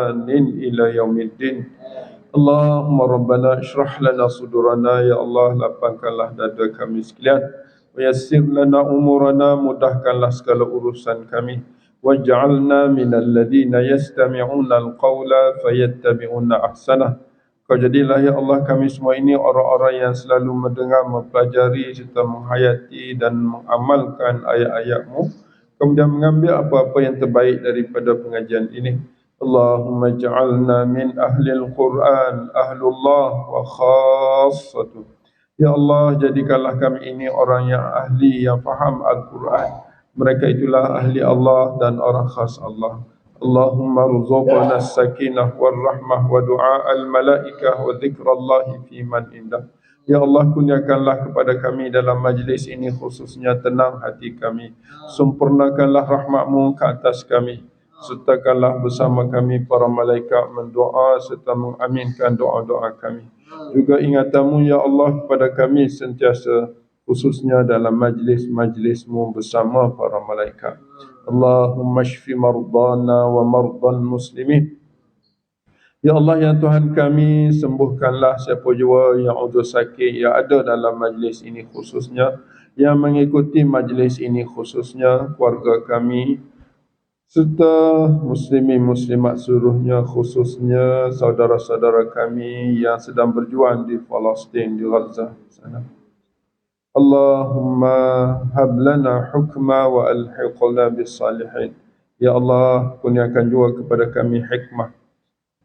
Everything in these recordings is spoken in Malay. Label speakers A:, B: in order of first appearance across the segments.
A: بإحسان إلى يوم الدين. Allahumma rabbana ishrah lana sudurana, ya Allah lapangkanlah dada kami sekalian, wa yassir lana umurana, mudahkanlah segala urusan kami, waj'alna minal ladina yastami'una alqawla fayattabi'una ahsanah. Kau jadilah ya Allah kami semua ini orang-orang yang selalu mendengar, mempelajari serta menghayati dan mengamalkan ayat-ayat-Mu, kemudian mengambil apa-apa yang terbaik daripada pengajian ini. Allahumma ja'alna min ahlil Quran, ahlullah wa khassatuh. Ya Allah, jadikanlah kami ini orang yang ahli, yang faham Al-Quran. Mereka itulah ahli Allah dan orang khas Allah. Allahumma rzuqna as-sakinah wal rahmah wa du'a al-malaikah wa dhikrallahi fi man indah. Ya Allah, kurniakanlah kepada kami dalam majlis ini khususnya tenang hati kami. Sempurnakanlah rahmat-Mu ke atas kami. Sertakanlah bersama kami para malaikat mendoa serta mengaminkan doa-doa kami. Juga ingatan-Mu ya Allah kepada kami sentiasa, khususnya dalam majlis-majlis-Mu bersama para malaikat. Allahumma shfi mardana wa mardal muslimin. Ya Allah, ya Tuhan kami, sembuhkanlah siapa jua yang udur sakit yang ada dalam majlis ini khususnya, yang mengikuti majlis ini khususnya, keluarga kami, serta muslimin muslimat seluruhnya, khususnya saudara-saudara kami yang sedang berjuang di Palestin, di Gaza sana. Allahumma hab lana hukma wa alhiqna bis salihin. Ya Allah, kurniakan juga kepada kami hikmah,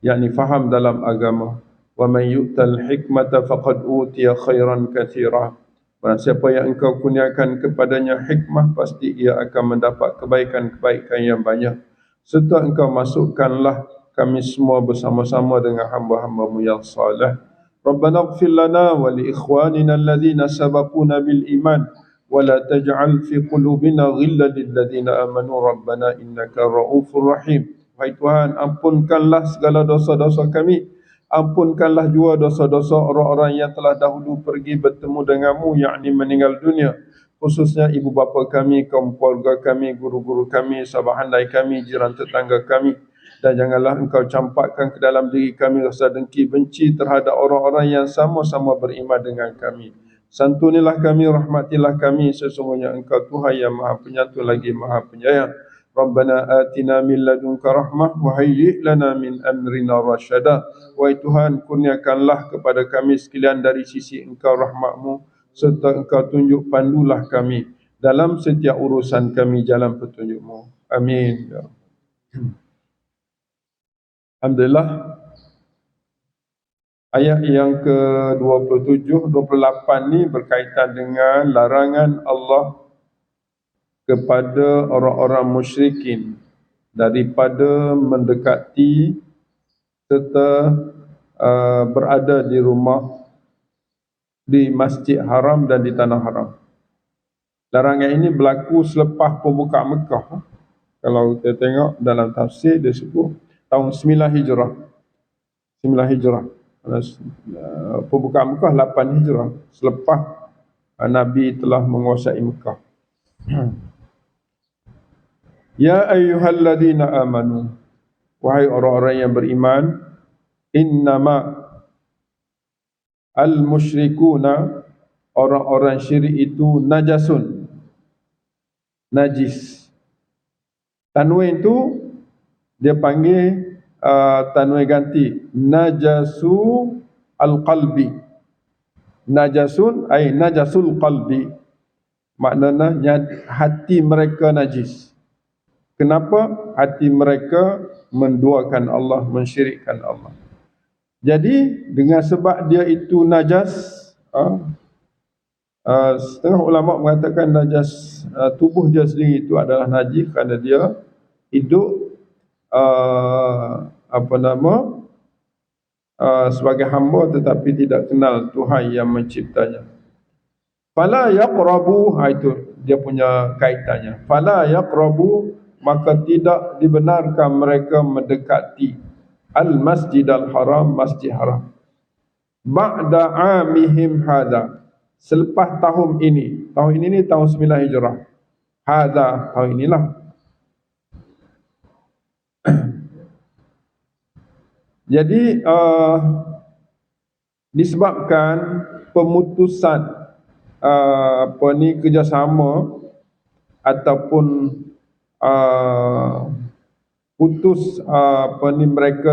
A: yakni faham dalam agama. Wa man yu'tal hikmata faqad utiya khairan katsira. Barang siapa yang Engkau kurniakan kepadanya hikmah, pasti ia akan mendapat kebaikan-kebaikan yang banyak. Serta Engkau masukkanlah kami semua bersama-sama dengan hamba-hamba-Mu yang salih. Rabbana ighfir lana wa li ikhwanina alladhina sabaquna bil iman wa la taj'al fi qulubina ghillan lil ladzina amanu rabbana innaka ra'ufur rahim. Wahai Tuhan, ampunkanlah segala dosa-dosa kami. Ampunkanlah juga dosa-dosa orang-orang yang telah dahulu pergi bertemu denganmu, yakni meninggal dunia. Khususnya ibu bapa kami, kaum keluarga kami, guru-guru kami, sahabat handai kami, jiran tetangga kami. Dan janganlah Engkau campakkan ke dalam diri kami rasa dengki benci terhadap orang-orang yang sama-sama beriman dengan kami. Santunilah kami, rahmatilah kami, sesungguhnya Engkau Tuhan yang maha penyantun lagi maha penyayang. Rabbana atina min ladunka rahmah wa hayyi' lana min amrina rasyada. Wahai Tuhan, kurniakanlah kepada kami sekalian dari sisi Engkau rahmat-Mu, serta Engkau tunjuk pandulah kami dalam setiap urusan kami jalan petunjuk-Mu. Amin. Alhamdulillah. Ayat yang ke-27, 28 ni berkaitan dengan larangan Allah kepada orang-orang musyrikin daripada mendekati serta berada di rumah, di Masjid Haram dan di Tanah Haram. Larangan ini berlaku selepas pembukaan Mekah. Kalau kita tengok dalam tafsir, dia sebut tahun 9 Hijrah. 9 Hijrah. Pembukaan Mekah 8 Hijrah. Selepas Nabi telah menguasai Mekah. Ya ayyuhalladzina amanu, wahai orang-orang yang beriman, innama al-musyrikuna, orang-orang syirik itu najasun, najis. Tanwin itu dia panggil tanwin ganti, najasu al-qalbi. Najasun ay najasul qalbi, maknanya hati mereka najis. Kenapa? Hati mereka menduakan Allah, mensyirikkan Allah. Jadi dengan sebab dia itu najas, setengah ulama mengatakan najas tubuh dia sendiri itu adalah najis kerana dia hidup sebagai hamba tetapi tidak kenal Tuhan yang menciptanya. Fala yaqrabu, itu dia punya kaitannya. Fala yaqrabu, maka tidak dibenarkan mereka mendekati al-masjidal haram, masjid haram. Ba'da amihim hadha, selepas tahun ini. Tahun ini ni tahun 9 Hijrah. Hadha, tahun inilah. Jadi disebabkan pemutusan kerjasama ataupun putus mereka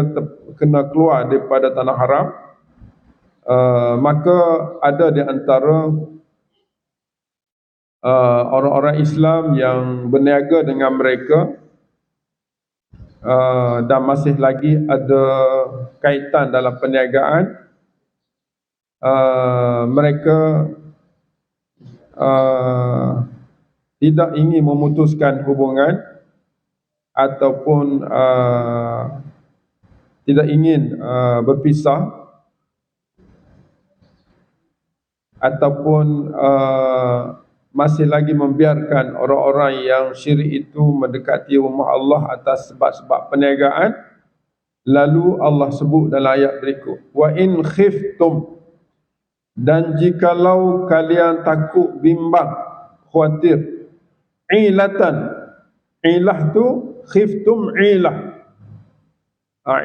A: kena keluar daripada tanah haram, maka ada di antara orang-orang Islam yang berniaga dengan mereka dan masih lagi ada kaitan dalam perniagaan, mereka tidak ingin memutuskan hubungan ataupun tidak ingin berpisah ataupun masih lagi membiarkan orang-orang yang syirik itu mendekati rumah Allah atas sebab-sebab perniagaan. Lalu Allah sebut dalam ayat berikut, wa in khiftum, dan jikalau kalian takut, bimbang, khawatir, ilatan, ilah tu khiftum ilah,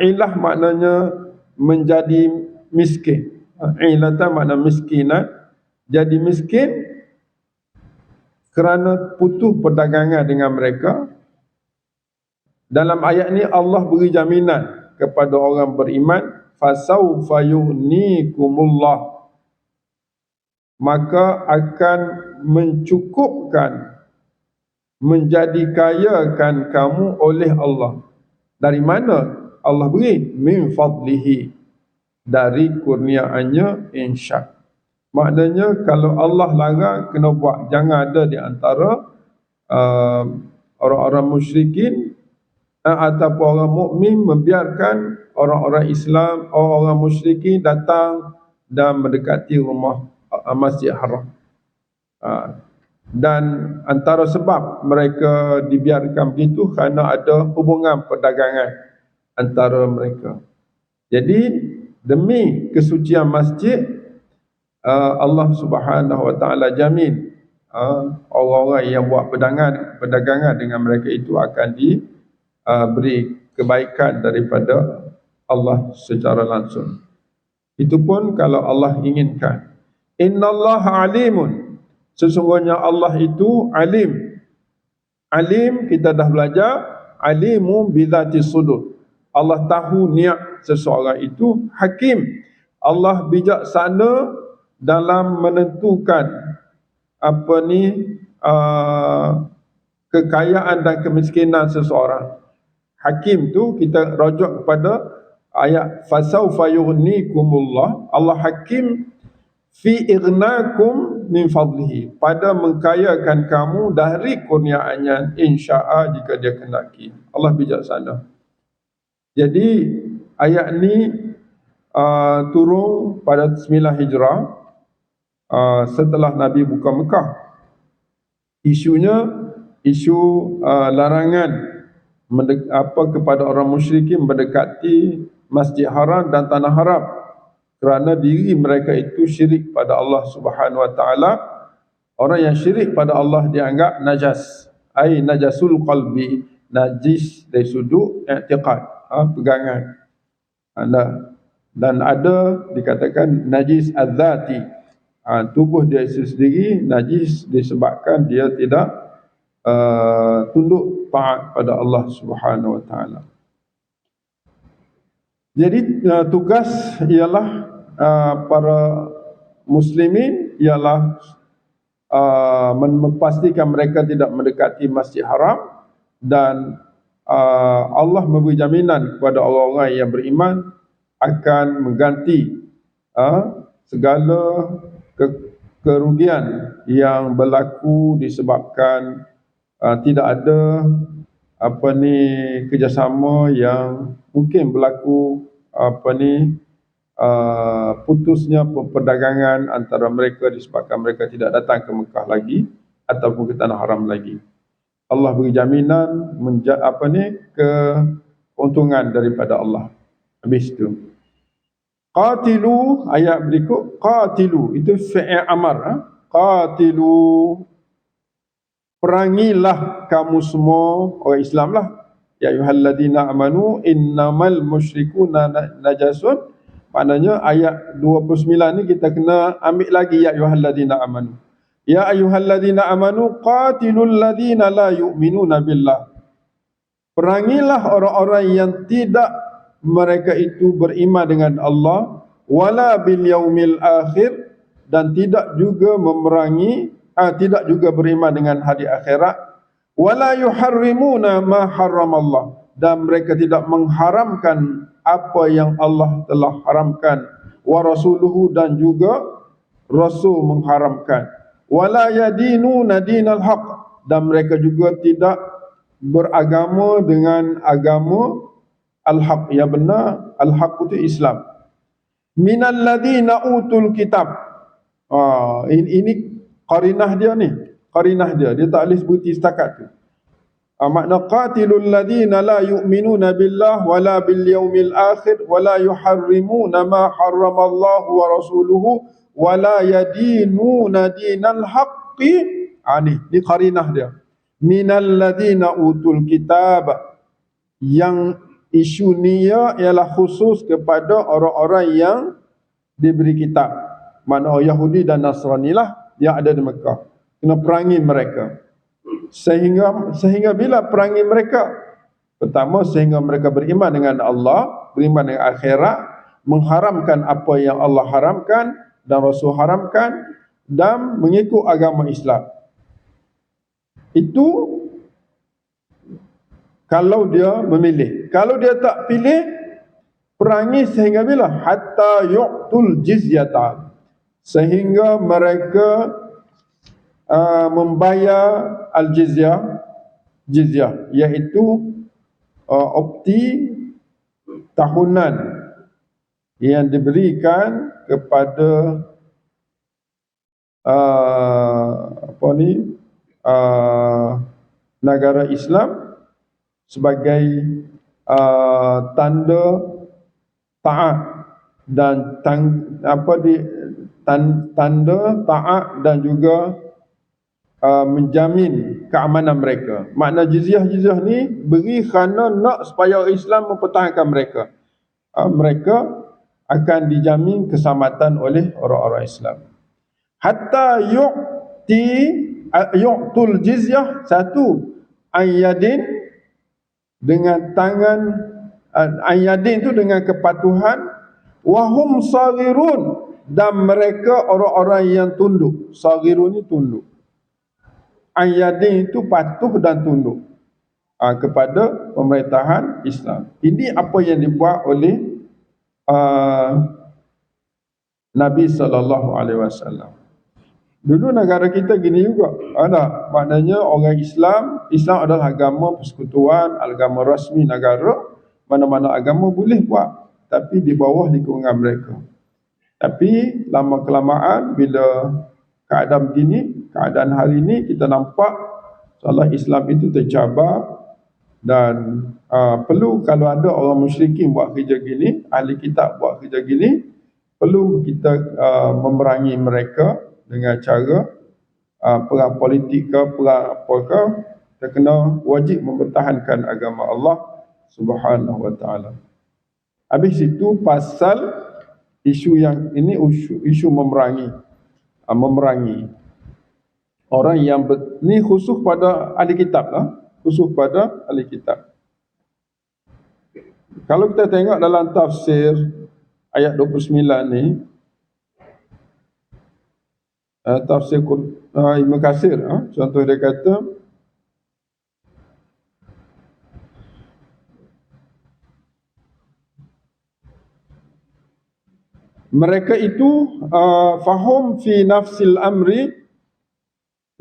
A: ilah maknanya menjadi miskin, ilatan makna miskinan, jadi miskin kerana putus perdagangan dengan mereka. Dalam ayat ni Allah beri jaminan kepada orang beriman, fasawfa yughnikumullah, maka akan mencukupkan, menjadi kayakan kamu oleh Allah. Dari mana Allah beri? Min fadlihi, dari kurniaannya, insya. Maknanya kalau Allah larang, kena buat. Jangan ada di antara orang-orang musyrikin ataupun orang mukmin membiarkan orang-orang Islam, orang-orang musyrikin datang dan mendekati rumah Masjid Haram. Dan antara sebab mereka dibiarkan begitu kerana ada hubungan perdagangan antara mereka. Jadi demi kesucian masjid, Allah Subhanahu Wa Taala jamin orang-orang yang buat perdagangan dengan mereka itu akan diberi kebaikan daripada Allah secara langsung. Itu pun kalau Allah inginkan. Innallaha alimun, sesungguhnya Allah itu alim. Alim kita dah belajar, alimu bidzati sudur. Allah tahu niat seseorang itu. Hakim, Allah bijaksana dalam menentukan kekayaan dan kemiskinan seseorang. Hakim tu kita rujuk kepada ayat fasawfa yughnikumullah. Allah hakim fi ignakum min fadlihi, pada mengkayakan kamu dari kurniaannya, insya'a, jika dia kendaki. Allah bijaksana. Jadi ayat ni turun pada 9 Hijrah, setelah Nabi buka Mekah. Isunya isu larangan kepada orang musyrikin mendekati Masjid Haram dan Tanah Haram, kerana diri mereka itu syirik pada Allah Subhanahu Wa Taala. Orang yang syirik pada Allah dianggap najas, ai najasul qalbi, najis dari sudut i'tiqad, pegangan. Dan ada dikatakan najis az-zati, tubuh dia sendiri najis disebabkan dia tidak tunduk taat pada Allah Subhanahu Wa Taala. Jadi tugas ialah para muslimin ialah memastikan mereka tidak mendekati Masjid Haram, dan Allah memberi jaminan kepada orang-orang yang beriman akan mengganti segala kerugian yang berlaku disebabkan tidak ada kerjasama yang mungkin berlaku, putusnya perdagangan antara mereka disebabkan mereka tidak datang ke Mekah lagi ataupun ke Tanah Haram lagi. Allah beri jaminan keuntungan daripada Allah. Habis itu qatilu, ayat berikut, qatilu itu fi'il amar. Qatilu, perangilah kamu semua, orang Islam lah, ya ayyuhalladzina amanu innamal musyrikuna najasun. Maknanya ayat 29 ni kita kena ambil lagi ya ayyuhalladzina amanu. Ya ayyuhalladzina amanu qatilul ladzina la yu'minuna billah. Perangilah orang-orang yang tidak mereka itu beriman dengan Allah wala bil yaumil akhir, dan tidak juga tidak juga beriman dengan hari akhirat, wala yuharrimuna ma harramallah, dan mereka tidak mengharamkan apa yang Allah telah haramkan, wa rasuluhu, dan juga Rasul mengharamkan, wala yadinuna dinal haq, dan mereka juga tidak beragama dengan agama al-haq yang benar. Al-haq itu Islam. Minal ladina utul kitab. Ini qarinah dia ni. Qarinah dia tak boleh sebuti setakat tu. Makna qatilul ladina la yu'minuna billah wala bil yaumil akhir wala yuharrimuna ma harramallahu wa rasuluhu wala yadinuna dinal haqqi. Ni qarinah dia. Minal ladina utul kitab, yang isu ni ialah khusus kepada orang-orang yang diberi kitab. Makna Yahudi dan Nasrani lah yang ada di Mekah. Kena perangi mereka. Sehingga bila perangi mereka? Pertama, sehingga mereka beriman dengan Allah, beriman dengan akhirat, mengharamkan apa yang Allah haramkan dan Rasul haramkan, dan mengikut agama Islam. Itu kalau dia memilih. Kalau dia tak pilih, perangi sehingga bila? Hatta yu'tul jizyata, sehingga mereka membayar al-jizyah, iaitu opti tahunan yang diberikan kepada negara Islam sebagai tanda taat dan tanda taat dan juga menjamin keamanan mereka. Makna jizyah ni beri kerana nak supaya Islam mempertahankan mereka. Mereka akan dijamin keselamatan oleh orang-orang Islam. Hatta yu'tul jizyah, satu, ayyadin, dengan tangan, ayyadin tu dengan kepatuhan, wahum saghirun, dan mereka orang-orang yang tunduk. Saghirun ni tunduk. Ayyadin itu patuh dan tunduk kepada pemerintahan Islam. Ini apa yang dibuat oleh Nabi SAW. Dulu negara kita gini juga. Ada, maknanya orang Islam adalah agama persekutuan, agama rasmi negara. Mana-mana agama boleh buat, tapi di bawah lingkungan mereka. Tapi lama kelamaan bila keadaan begini, keadaan hari ini, kita nampak seolah Islam itu tercabar. Dan perlu, kalau ada orang musyrikin buat kerja gini, ahli kitab buat kerja gini, perlu kita memerangi mereka dengan cara perang politik ke, perang apakah. Kita kena wajib mempertahankan agama Allah Subhanahu wa ta'ala. Habis itu pasal isu yang ini, isu memerangi orang yang ni khusus pada ahli kitab lah, khusus pada ahli kitab. Kalau kita tengok dalam tafsir ayat 29 ni, tafsir Ibn Katsir, contoh dia kata, mereka itu fahum fi nafsil amri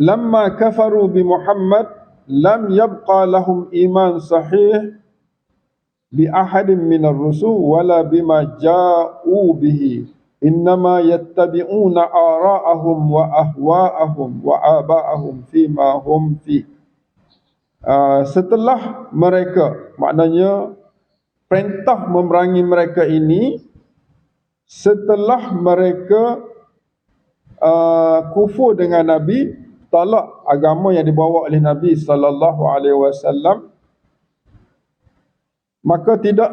A: lamma kafaru bi Muhammad lam yabqa lahum iman sahih bi ahadin minar rusul wala bima ja'u bihi, innama yattabi'una ara'ahum wa ahwa'ahum wa aba'ahum fima hum fi. Setelah mereka, maknanya perintah memerangi mereka ini setelah mereka kufur dengan Nabi, tolak agama yang dibawa oleh Nabi sallallahu alaihi wasallam, maka tidak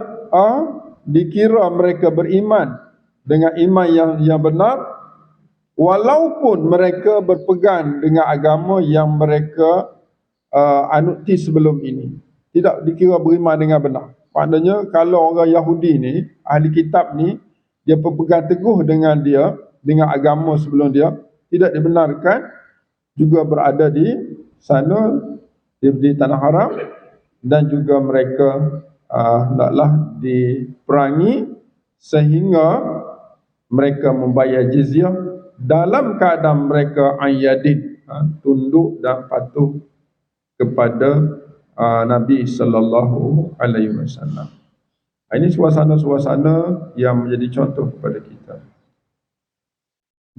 A: dikira mereka beriman dengan iman yang benar, walaupun mereka berpegang dengan agama yang mereka anuti sebelum ini. Tidak dikira beriman dengan benar. Maknanya kalau orang Yahudi ni, ahli kitab ni, dia berpegang teguh dengan agama sebelum dia, tidak dibenarkan juga berada di sana, di tanah haram, dan juga mereka hendaklah diperangi sehingga mereka membayar jizyah dalam keadaan mereka ayyadin, tunduk dan patuh kepada Nabi sallallahu alaihi wasallam. Ini suasana-suasana yang menjadi contoh kepada kita.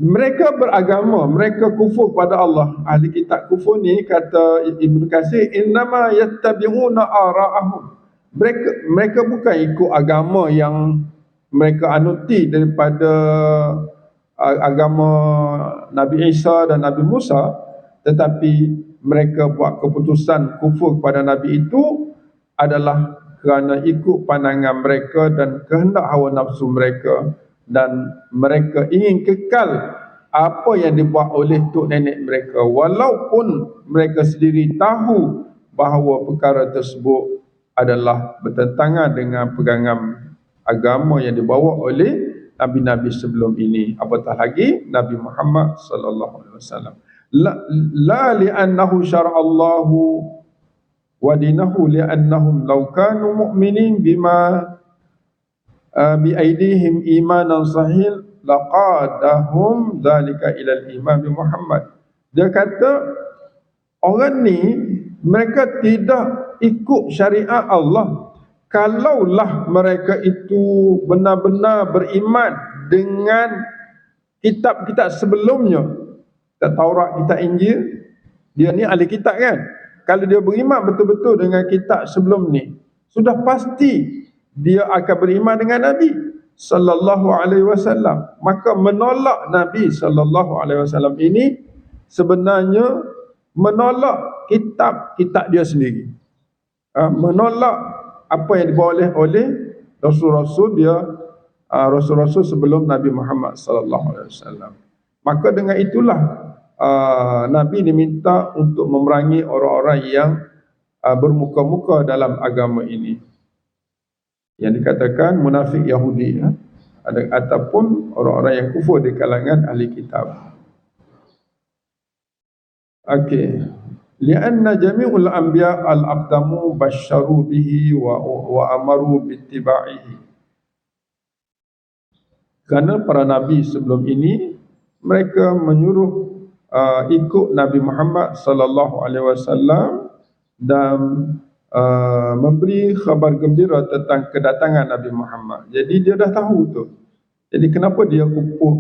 A: Mereka beragama, mereka kufur pada Allah. Ahli kitab kufur ni, kata Ibnu Katsir, innama yattabi'una ara'ahum. Mereka bukan ikut agama yang mereka anuti daripada agama Nabi Isa dan Nabi Musa, tetapi mereka buat keputusan kufur kepada Nabi itu adalah kerana ikut pandangan mereka dan kehendak hawa nafsu mereka, dan mereka ingin kekal apa yang dibuat oleh tok nenek mereka, walaupun mereka sendiri tahu bahawa perkara tersebut adalah bertentangan dengan pegangan agama yang dibawa oleh nabi-nabi sebelum ini, apatah lagi Nabi Muhammad sallallahu alaihi wasallam. La li'annahu syara'allahu wa dinahu li'annahum law kanu mu'minin bima biaidihim imanan sahih laqadahum dzalika ila al-iman bi Muhammad. Dia kata orang ni mereka tidak ikut syariat Allah kalaulah mereka itu benar-benar beriman dengan kitab-kitab sebelumnya, kitab Taurat, kitab Injil. Dia ni ahli kitab kan. Kalau dia beriman betul-betul dengan kitab sebelum ni, sudah pasti dia akan beriman dengan Nabi sallallahu alaihi wasallam. Maka menolak Nabi sallallahu alaihi wasallam ini sebenarnya menolak kitab-kitab dia sendiri. Menolak apa yang dibawa oleh rasul-rasul dia, rasul-rasul sebelum Nabi Muhammad sallallahu alaihi wasallam. Maka dengan itulah Nabi diminta untuk memerangi orang-orang yang bermuka-muka dalam agama ini, yang dikatakan munafik Yahudi, ataupun orang-orang yang kufur di kalangan ahli kitab. Okey, lianna jami'ul anbiya al-aqdamu basyaru bihi wa amaru bittiba'ihi. Kerana para nabi sebelum ini mereka menyuruh ikut Nabi Muhammad sallallahu alaihi wasallam dan memberi khabar gembira tentang kedatangan Nabi Muhammad. Jadi dia dah tahu tu. Jadi kenapa dia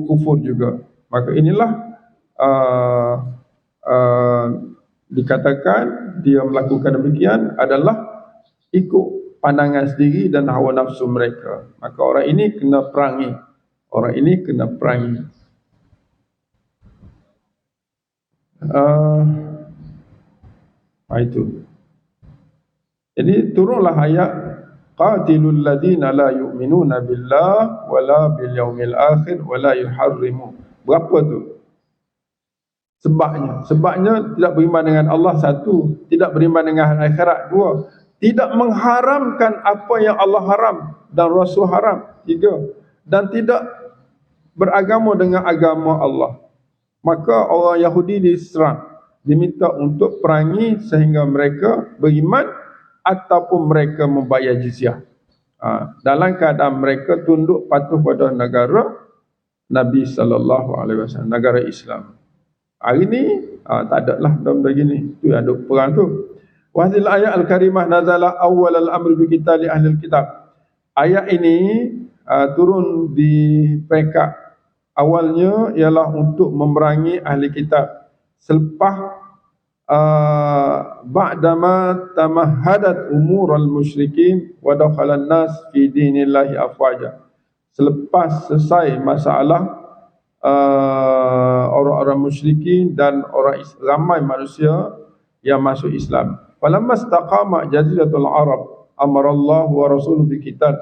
A: kufur juga? Maka inilah dikatakan dia melakukan demikian adalah ikut pandangan sendiri dan hawa nafsu mereka. Maka orang ini kena perangi. Orang ini kena perangi. Itu. Jadi turunlah ayat qatilul ladina la yu'minuna billah wala bil yaumil akhir wala yuharrimu. Berapa tu? Sebabnya tidak beriman dengan Allah, satu, tidak beriman dengan akhirat, dua, tidak mengharamkan apa yang Allah haram dan Rasul haram, tiga, dan tidak beragama dengan agama Allah. Maka orang Yahudi diserang, diminta untuk perangi sehingga mereka beriman ataupun mereka membayar jizyah. Dalam keadaan mereka tunduk patuh pada negara Nabi sallallahu alaihi wasallam, negara Islam. Hari ni tak ada lah benda begini. Tu ada perang tu. Wa hadhil ayat al-karimah nazala awwal al-amr bi qitali ahli al-kitab. Ayat ini turun di peringkat awalnya ialah untuk memerangi ahli kitab selepas ba'dama tamahhadat umural musyrikin wa dakhalan nas fi dinillahi afwaja. Selepas selesai masalah orang-orang musyrikin dan ramai manusia yang masuk Islam. Falamma istaqama jaziratul Arab amarallahu wa rasuluhu bikitab.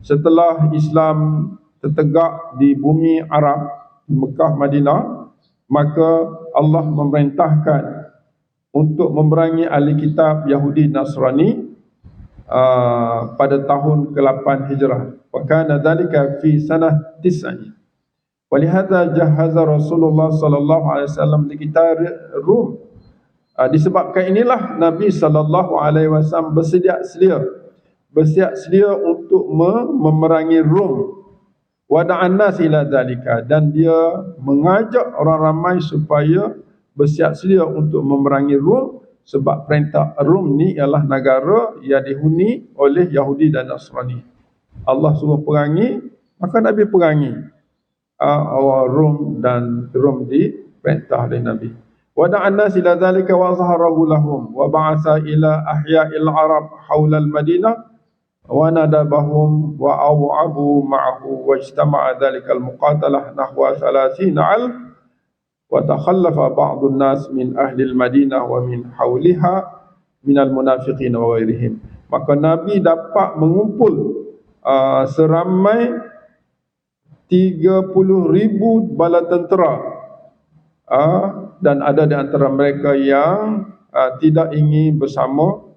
A: Setelah Islam tertegak di bumi Arab, Mekah, Madinah, maka Allah memerintahkan untuk memerangi ahli kitab Yahudi Nasrani pada tahun ke-8 Hijrah. Wa kana dzalika fi sanah 9. Walihada jahaza Rasulullah sallallahu alaihi wasallam di kitab Rum. Disebabkan inilah Nabi sallallahu alaihi wasallam bersiap sedia untuk memerangi Rom. Wada'an nas ila dzalika, dan dia mengajak orang ramai supaya bersiap sedia untuk memerangi Rom, sebab perintah Rom ni ialah negara yang dihuni oleh Yahudi dan Nasrani. Allah suruh perangi, maka Nabi perangi orang Rom, dan Rom diperintah oleh Nabi. Wada'an nas ila dzalika wa zaharahu lahum wa ba'atha ila ahya'il arab haula al-Madinah wa nadabahum wa aw'abu ma'ahu wa ijtama'a dzalika al-muqatalah nahwa 30 al wa takhallafa ba'd an-nas min ahli al-Madinah wa min hawliha min al-munafiqin wa ghairihim. Maka Nabi dapat mengumpul seramai 30,000 bala tentera, dan ada di antara mereka yang tidak ingin bersama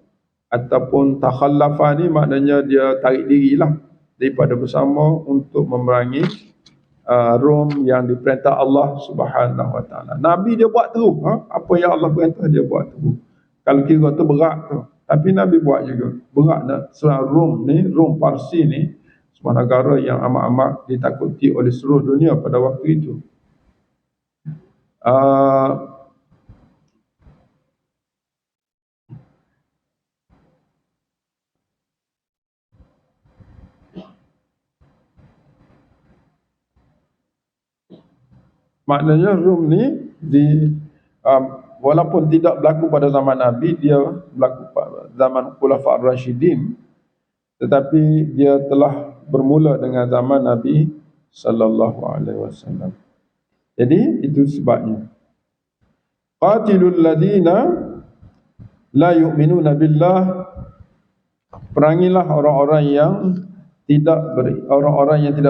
A: ataupun takhallafa ni maknanya dia tarik dirilah daripada bersama untuk memerangi Rom yang diperintah Allah Subhanahu Wa Taala. Nabi dia buat terus, apa yang Allah perintah dia buat terus. Kalau kira tu berat tu, tapi Nabi buat juga. Berat nak serang Rom ni, Rom Parsi ni, sebuah negara yang amat-amat ditakuti oleh seluruh dunia pada waktu itu. Maknanya Rom ni walaupun tidak berlaku pada zaman Nabi, dia berlaku pada zaman Khulafa' Ar-Rasyidin, tetapi dia telah bermula dengan zaman Nabi sallallahu alaihi wasallam. Jadi itu sebabnya. Qatilul ladina la yu'minuna billah, perangilah orang-orang yang tidak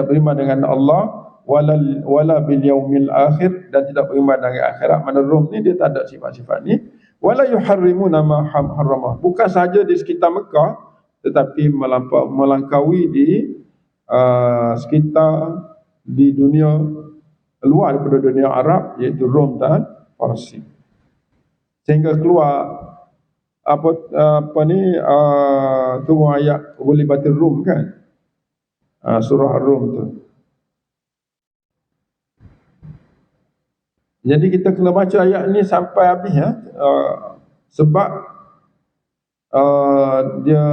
A: beriman dengan Allah, wala bil yaumil akhir, dan tidak beriman dengan akhirat. Mana Rom ni dia tak ada sifat-sifat ni. Wala yuharrimuna ma harrama, bukan sahaja di sekitar Mekah, tetapi melangkaui di sekitar di dunia luar daripada dunia Arab, iaitu Rom dan Parsi. Sehingga keluar turun ayat Ghulibatir Rum kan, surah Ar-Rum tu. Jadi kita kena baca ayat ni sampai habis sebab dia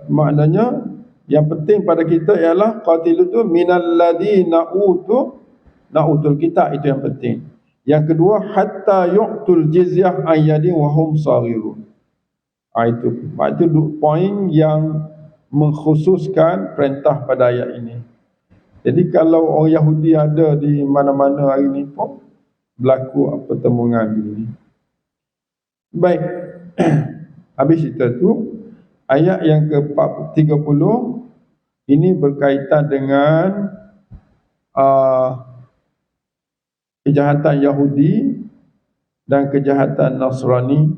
A: maknanya yang penting pada kita ialah qatilu tu minal ladina utul kitab, itu yang penting. Yang kedua, hatta yu'tul jizyah ayyadin wa hum saghirun. Itu poin yang mengkhususkan perintah pada ayat ini. Jadi kalau orang Yahudi ada di mana-mana hari ini pun berlaku pertemuan ini. Baik. Habis cerita tu, ayat yang ke-30 ini berkaitan dengan kejahatan Yahudi dan kejahatan Nasrani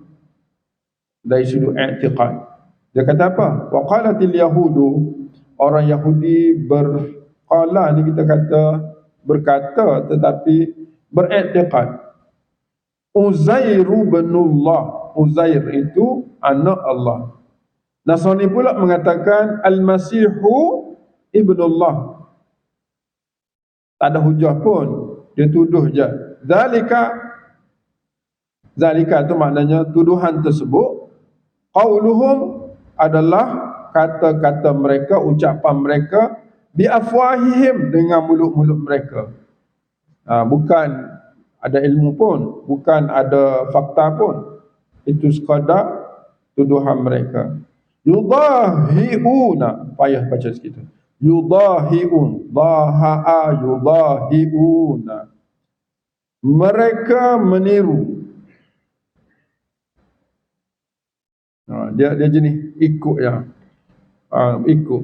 A: dari sudut i'tiqad. Dia kata apa? Wa qalatil yahudu, orang Yahudi berqala ni kita kata berkata tetapi beriktikad. Uzairu binullah, Uzair itu anak Allah. Nasrani pula mengatakan Al-Masihu ibnullah. Tak ada hujah pun, dia tuduh je. Zalika itu maknanya tuduhan tersebut. Qauluhum adalah kata-kata mereka, ucapan mereka, bi afwahihim, dengan mulut-mulut mereka. Bukan ada ilmu pun, bukan ada fakta pun. Itu sekadar tuduhan mereka. Yudahi'una, payah baca sikit. Yudahi'un, daha'a yudahi'una. Mereka meniru. Dia jenis ikut ya. ikut.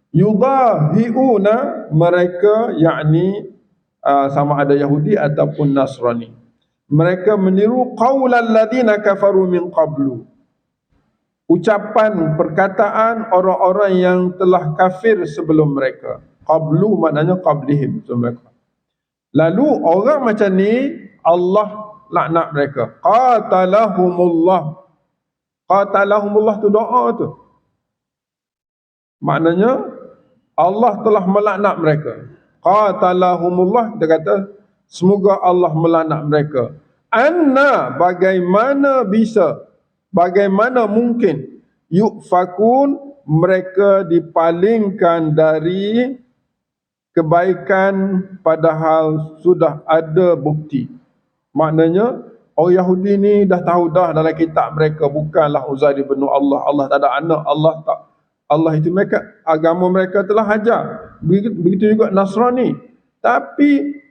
A: Yudahiuna, mereka yakni sama ada Yahudi ataupun Nasrani. Mereka meniru qaulal ladina kafaru min qablu, ucapan perkataan orang-orang yang telah kafir sebelum mereka. Qablu maknanya qablihim, sebelum mereka. Lalu orang macam ni Allah laknat mereka. Qatalahumullah. Qatalahumullah tu doa tu. Maknanya Allah telah melaknat mereka. Qatalahumullah, kita kata semoga Allah melaknat mereka. Anna, bagaimana bisa, bagaimana mungkin yufakun, mereka dipalingkan dari kebaikan padahal sudah ada bukti. Maknanya orang Yahudi ni dah tahu dah dalam kitab mereka bukanlah Uzair bin Allah, Allah tak ada anak, Allah itu mereka, agama mereka telah hajar. Begitu juga Nasrani. Tapi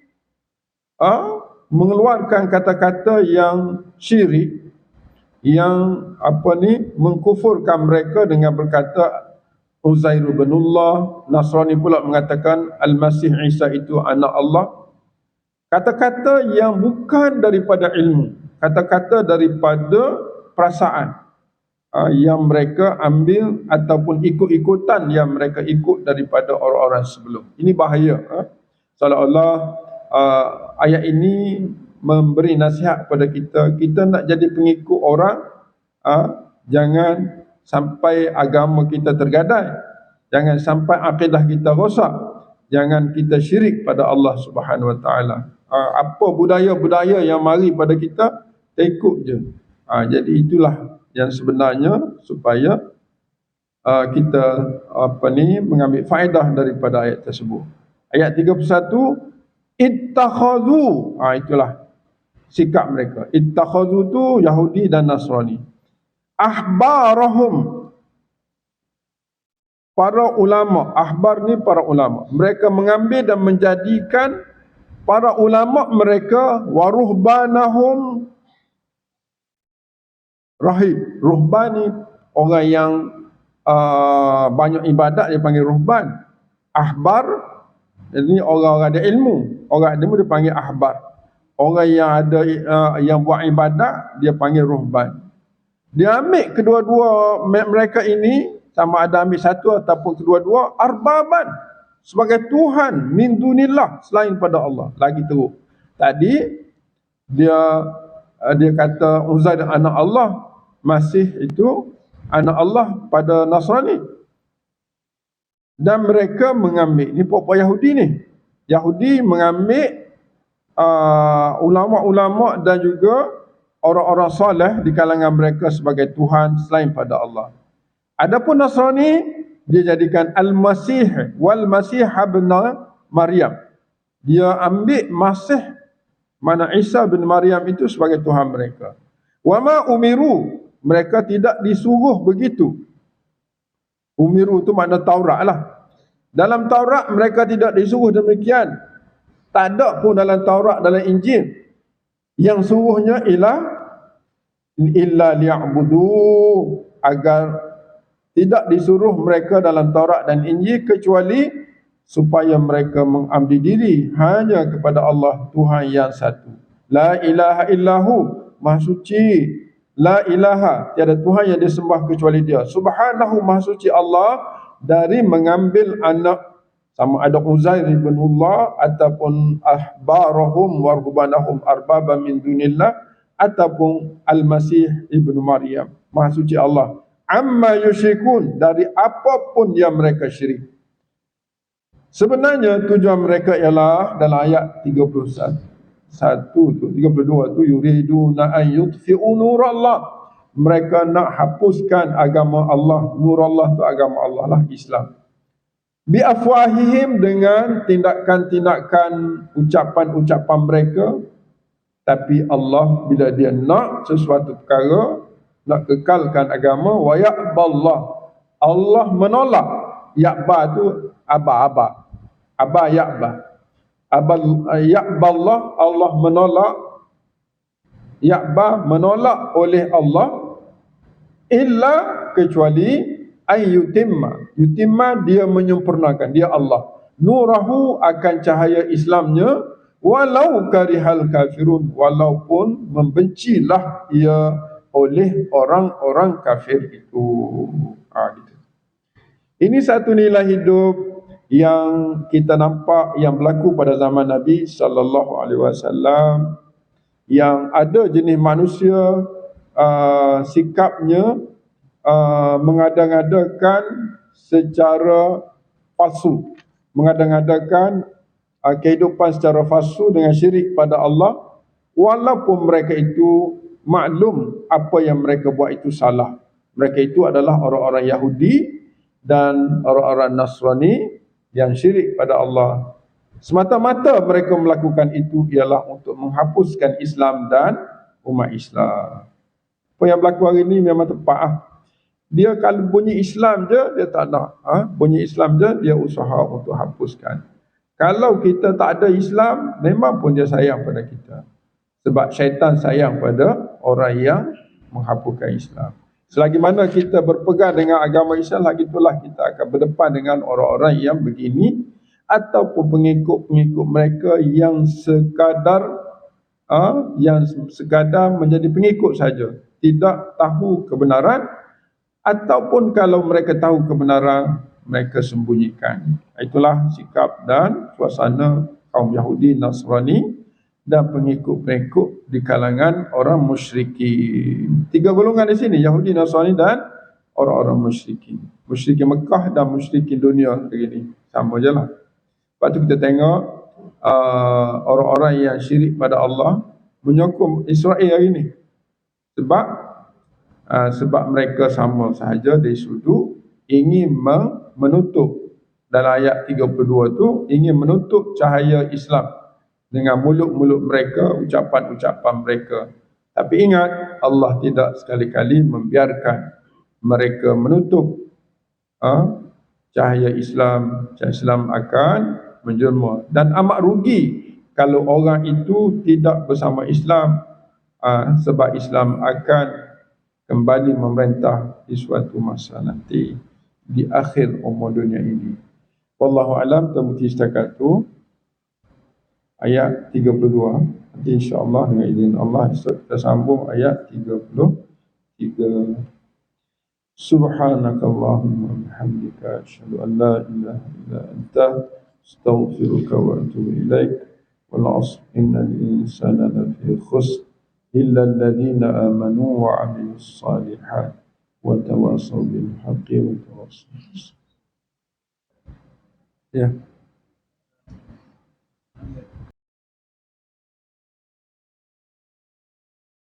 A: mengeluarkan kata-kata yang syirik, yang mengkufurkan mereka dengan berkata Uzair bin Allah. Nasrani pula mengatakan Al-Masih Isa itu anak Allah. Kata-kata yang bukan daripada ilmu, kata-kata daripada perasaan, yang mereka ambil ataupun ikut-ikutan yang mereka ikut daripada orang-orang sebelum. Ini bahaya. Seolah-olah ayat ini memberi nasihat kepada kita. Kita nak jadi pengikut orang, jangan sampai agama kita tergadai, jangan sampai akidah kita rosak, jangan kita syirik pada Allah Subhanahu Wa Taala. Apa budaya-budaya yang mari pada kita, kita ikut je. Jadi itulah yang sebenarnya supaya kita mengambil faedah daripada ayat tersebut. Ayat 31, ittakhadhu, itulah sikap mereka. Ittakhadhu tu Yahudi dan Nasrani. Ahbarahum, para ulama. Ahbar ni para ulama. Mereka mengambil dan menjadikan para ulama mereka waruhbanahum rahib. Ruhban ni orang yang banyak ibadat, dia panggil ruhban. Ahbar ini orang-orang ada ilmu. Orang ada ilmu dia panggil ahbar. Orang yang ada yang buat ibadat dia panggil ruhban. Dia ambil kedua-dua mereka ini, sama ada ambil satu ataupun kedua-dua, arbaban, sebagai Tuhan min dunillah, selain pada Allah. Lagi teruk. Tadi dia kata Uzair anak Allah, Masih itu anak Allah pada Nasrani. Dan mereka mengambil, ni puak-puak Yahudi ni. Yahudi mengambil ulama-ulama dan juga orang-orang soleh di kalangan mereka sebagai Tuhan selain pada Allah. Adapun Nasrani, dia jadikan Al-Masih wal Masih ibn Maryam. Dia ambil Masih, mana Isa bin Maryam itu sebagai Tuhan mereka. Wa ma umiru, mereka tidak disuruh begitu. Umiru itu makna Taurat lah. Dalam Taurat mereka tidak disuruh demikian. Tak ada pun dalam Taurat, dalam Injil yang suruhnya illa liya'budu, agar tidak disuruh mereka dalam Taurat dan Injil kecuali supaya mereka mengabdi diri hanya kepada Allah, Tuhan yang satu. La ilaha illahu, Maha suci. La ilaha, tiada Tuhan yang disembah kecuali Dia. Subhanahu, Maha suci Allah dari mengambil anak, sama ada Uzair bin Allah ataupun ahbarahum warhubanahum arbaba min dunillah ataupun Al-Masih ibnu Maryam. Maha suci Allah amma yusyrikun, dari apapun yang mereka syirik. Sebenarnya tujuan mereka ialah dalam ayat 31 tu, 32 tu, yuriduna an yutfi'u nurallah, mereka nak hapuskan agama Allah. Nurallah tu agama Allah lah, Islam. Bi afwahihim, dengan tindakan-tindakan, ucapan-ucapan mereka. Tapi Allah bila dia nak sesuatu perkara, nak kekalkan agama, wa ya'ballah, Allah menolak. Ya'ba tu aba-aba. Aba ya'ba. Ya'ballah, Allah menolak. Ya'ba, menolak oleh Allah. Illa, kecuali ay yutimma dia menyempurnakan, dia Allah, nurahu akan cahaya Islamnya, walau karihal kafirun, walaupun membencilah ia oleh orang-orang kafir itu. Gitu. Ini satu nilai hidup yang kita nampak yang berlaku pada zaman Nabi sallallahu alaihi wasallam, yang ada jenis manusia sikapnya mengada-ngadakan secara palsu, mengada-ngadakan kehidupan secara palsu dengan syirik pada Allah, walaupun mereka itu maklum apa yang mereka buat itu salah. Mereka itu adalah orang-orang Yahudi dan orang-orang Nasrani yang syirik pada Allah. Semata-mata mereka melakukan itu ialah untuk menghapuskan Islam dan umat Islam. Apa yang berlaku hari ini memang tepat. Dia kalau bunyi Islam je, dia tak nak. Bunyi Islam je, dia usaha untuk hapuskan. Kalau kita tak ada Islam, memang pun dia sayang pada kita. Sebab syaitan sayang pada orang yang menghapuskan Islam. Selagi mana kita berpegang dengan agama Islam, lagi itulah kita akan berdepan dengan orang-orang yang begini, ataupun pengikut-pengikut mereka yang sekadar menjadi pengikut saja, tidak tahu kebenaran, ataupun kalau mereka tahu kebenaran, mereka sembunyikan. Itulah sikap dan suasana kaum Yahudi, Nasrani dan pengikut-pengikut di kalangan orang musyrikin. 3 golongan di sini, Yahudi, Nasrani dan orang-orang musyrikin. Musyrikin Mekah dan musyrikin dunia hari ini. Sama je lah. Lepas tu kita tengok orang-orang yang syirik pada Allah menyokong Israel hari ini. Sebab mereka sama sahaja dari sudut ingin menutup, dalam ayat 32 tu, ingin menutup cahaya Islam dengan mulut-mulut mereka, ucapan-ucapan mereka. Tapi ingat, Allah tidak sekali-kali membiarkan mereka menutup cahaya Islam. Cahaya Islam akan menjelma. Dan amat rugi kalau orang itu tidak bersama Islam, sebab Islam akan kembali memerintah di suatu masa nanti, di akhir umur dunia ini. Wallahu alam, termuti setakat itu ayat 32. Nanti insya-Allah dengan izin Allah kita sambung ayat 33. Subhanakallahumma wa bihamdika asyhadu an la ilaha illa anta astaghfiruka wa atubu ilaik. Wal 'asr innal insana lafi khusr illa alladhina amanu wa 'amilus shalihat wa tawassaw bil haqqi wa tawassaw bis sabr. Ya.